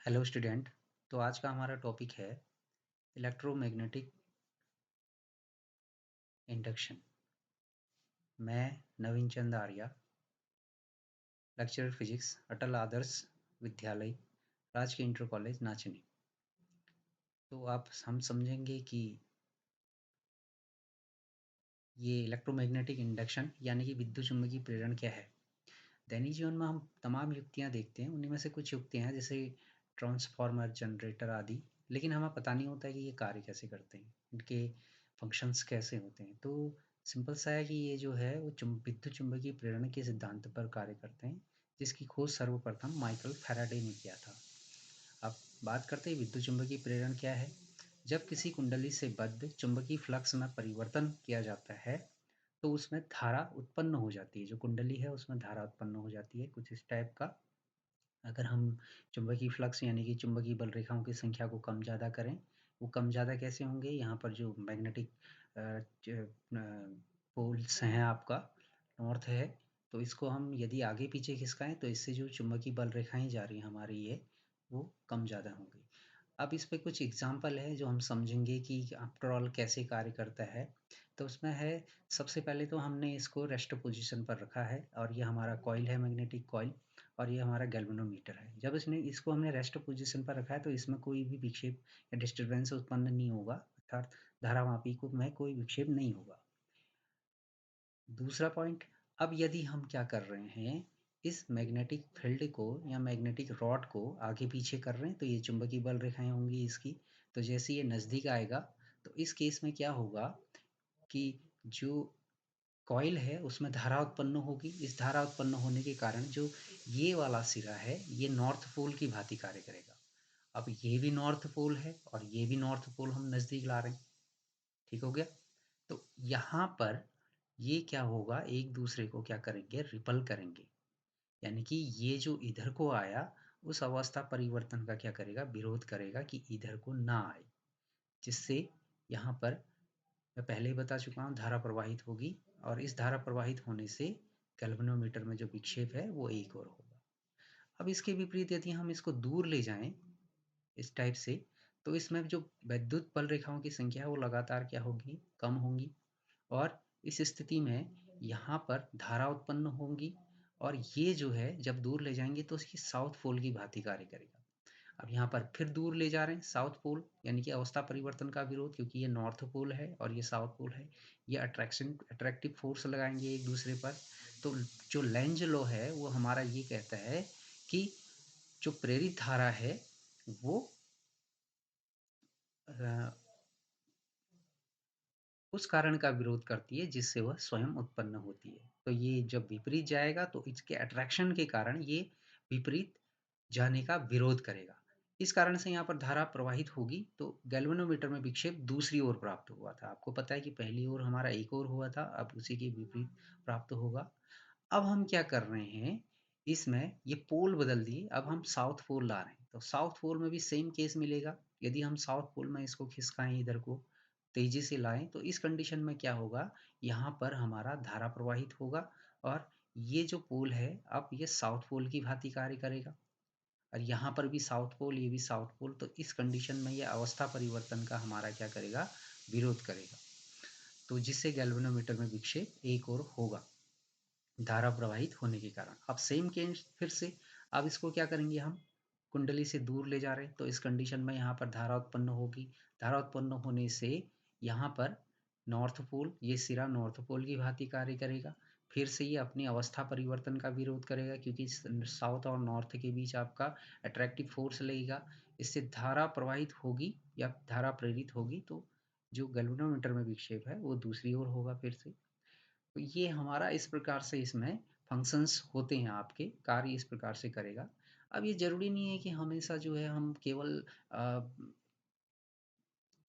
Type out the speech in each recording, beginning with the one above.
Hello student. तो आज का हमारा टॉपिक है इलेक्ट्रोमैग्नेटिक इंडक्शन। मैं नवीन चंद आर्या, लेक्चरर फिजिक्स, अटल आदर्श विद्यालय, राजकीय इंटर कॉलेज नाचनी। तो आप हम समझेंगे कि ये इलेक्ट्रोमैग्नेटिक इंडक्शन यानी कि विद्युत चुम्बकीय प्रेरण क्या है। दैनिक जीवन में हम तमाम युक्तियाँ देखते हैं, उन्हीं में से कुछ युक्तियाँ हैं जैसे ट्रांसफार्मर, जनरेटर आदि, लेकिन हमें पता नहीं होता है कि ये कार्य कैसे करते हैं, इनके फंक्शंस कैसे होते हैं। तो सिंपल सा है कि ये जो है वो विद्युत चुम्बकीय प्रेरण के सिद्धांत पर कार्य करते हैं, जिसकी खोज सर्वप्रथम माइकल फैराडे ने किया था। अब बात करते हैं विद्युत चुम्बकीय प्रेरण क्या है। जब किसी कुंडली से बद्ध चुंबकीय फ्लक्स में परिवर्तन किया जाता है तो उसमें धारा उत्पन्न हो जाती है। जो कुंडली है उसमें धारा उत्पन्न हो जाती है कुछ इस टाइप का। अगर हम चुंबकीय फ्लक्स यानी कि चुंबकीय बल रेखाओं की संख्या को कम ज़्यादा करें, वो कम ज़्यादा कैसे होंगे, यहाँ पर जो मैग्नेटिक पोल्स हैं आपका नॉर्थ है, तो इसको हम यदि आगे पीछे खिसकाएं तो इससे जो चुंबकीय बल रेखाएं जा रही हैं हमारी ये वो कम ज़्यादा होंगी। अब इस पे कुछ एग्जाम्पल है जो हम समझेंगे कि आफ्टर ऑल कैसे कार्य करता है। तो उसमें है, सबसे पहले तो हमने इसको रेस्ट पोजीशन पर रखा है और ये हमारा कॉइल है, मैग्नेटिक कॉइल, और ये हमारा गैल्वेनोमीटर है। जब इसको हमने रेस्ट पोजीशन पर रखा है तो इसमें कोई भी विक्षेप या डिस्टर्बेंस उत्पन्न नहीं होगा, अर्थात धारामापी को में कोई विक्षेप नहीं होगा। दूसरा पॉइंट, अब यदि हम क्या कर रहे हैं, इस मैग्नेटिक फील्ड को या मैग्नेटिक रॉड को आगे पीछे कर रहे हैं तो ये चुंबकीय बल रेखाएं होंगी इसकी। तो जैसे ये नज़दीक आएगा तो इस केस में क्या होगा कि जो कॉइल है उसमें धारा उत्पन्न होगी। इस धारा उत्पन्न होने के कारण जो ये वाला सिरा है ये नॉर्थ पोल की भांति कार्य करेगा। अब ये भी नॉर्थ पोल है और ये भी नॉर्थ पोल हम नज़दीक ला रहे हैं। ठीक हो गया। तो यहाँ पर ये क्या होगा, एक दूसरे को क्या करेंगे, रिपल करेंगे। यानी कि ये जो इधर को आया उस अवस्था परिवर्तन का क्या करेगा, विरोध करेगा कि इधर को ना आए, जिससे यहाँ पर मैं पहले ही बता चुका हूँ धारा प्रवाहित होगी और इस धारा प्रवाहित होने से गैल्वेनोमीटर में जो विक्षेप है वो एक और होगा। अब इसके विपरीत यदि हम इसको दूर ले जाएं इस टाइप से, तो इसमें जो विद्युत बल रेखाओं की संख्या है वो लगातार क्या होगी, कम होंगी। और इस स्थिति में यहाँ पर धारा उत्पन्न होंगी और ये जो है जब दूर ले जाएंगे तो इसकी साउथ पोल की भांति कार्य करेगा। अब यहाँ पर फिर दूर ले जा रहे हैं साउथ पोल, यानी कि अवस्था परिवर्तन का विरोध, क्योंकि ये नॉर्थ पोल है और ये साउथ पोल है। ये अट्रैक्टिव फोर्स लगाएंगे एक दूसरे पर। तो जो लेंज लॉ है वो हमारा ये कहता है कि जो प्रेरित धारा है वो उस कारण का विरोध करती है जिससे वह स्वयं उत्पन्न होती है। तो ये जब विपरीत जाएगा तो इसके अट्रैक्शन के कारण ये विपरीत जाने का विरोध करेगा। इस कारण से यहाँ पर धारा प्रवाहित होगी। तो गैल्वेनोमीटर में विक्षेप दूसरी ओर प्राप्त हुआ था। आपको पता है कि पहली ओर हमारा एक ओर हुआ था, अब उसी के विपरीत प्राप्त होगा। अब हम क्या कर रहे हैं, इसमें ये पोल बदल दिए, अब हम साउथ पोल ला रहे हैं। तो साउथ पोल में भी सेम केस मिलेगा। यदि हम साउथ पोल में इसको खिसकाएं, इधर को तेजी से लाएं, तो इस कंडीशन में क्या होगा, यहाँ पर हमारा धारा प्रवाहित होगा और ये जो पोल है अब ये साउथ पोल की भांति कार्य करेगा और यहाँ पर भी साउथ पोल, ये भी साउथ पोल। तो इस कंडीशन में ये अवस्था परिवर्तन का हमारा क्या करेगा, विरोध करेगा। तो जिससे गैल्वेनोमीटर में विक्षेप एक और होगा धारा प्रवाहित होने के कारण। अब सेम केस फिर से, अब इसको क्या करेंगे, हम कुंडली से दूर ले जा रहे हैं तो इस कंडीशन में यहाँ पर धारा उत्पन्न होगी। धारा उत्पन्न होने से यहाँ पर नॉर्थ पोल, ये सिरा नॉर्थ पोल की भांति कार्य करेगा। फिर से ये अपनी अवस्था परिवर्तन का विरोध करेगा क्योंकि साउथ और नॉर्थ के बीच आपका अट्रैक्टिव फोर्स लगेगा। इससे धारा प्रवाहित होगी या धारा प्रेरित होगी, तो जो गैल्वेनोमीटर में विक्षेप है वो दूसरी ओर होगा फिर से। तो ये हमारा इस प्रकार से इसमें फंक्शंस होते हैं, आपके कार्य इस प्रकार से करेगा। अब ये ज़रूरी नहीं है कि हमेशा जो है हम केवल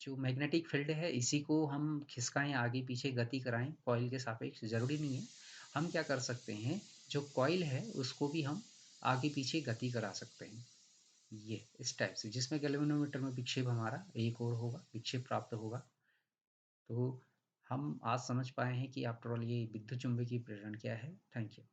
जो मैग्नेटिक फील्ड है इसी को हम खिसकाएं, आगे पीछे गति कराएं कॉइल के सापेक्ष, ज़रूरी नहीं है। हम क्या कर सकते हैं, जो कॉइल है उसको भी हम आगे पीछे गति करा सकते हैं, ये इस टाइप से, जिसमें गैल्वेनोमीटर में विक्षेप हमारा एक और होगा, विक्षेप प्राप्त होगा। तो हम आज समझ पाए हैं कि आफ्टर ऑल ये विद्युत चुम्बकीय प्रेरण क्या है। Thank you.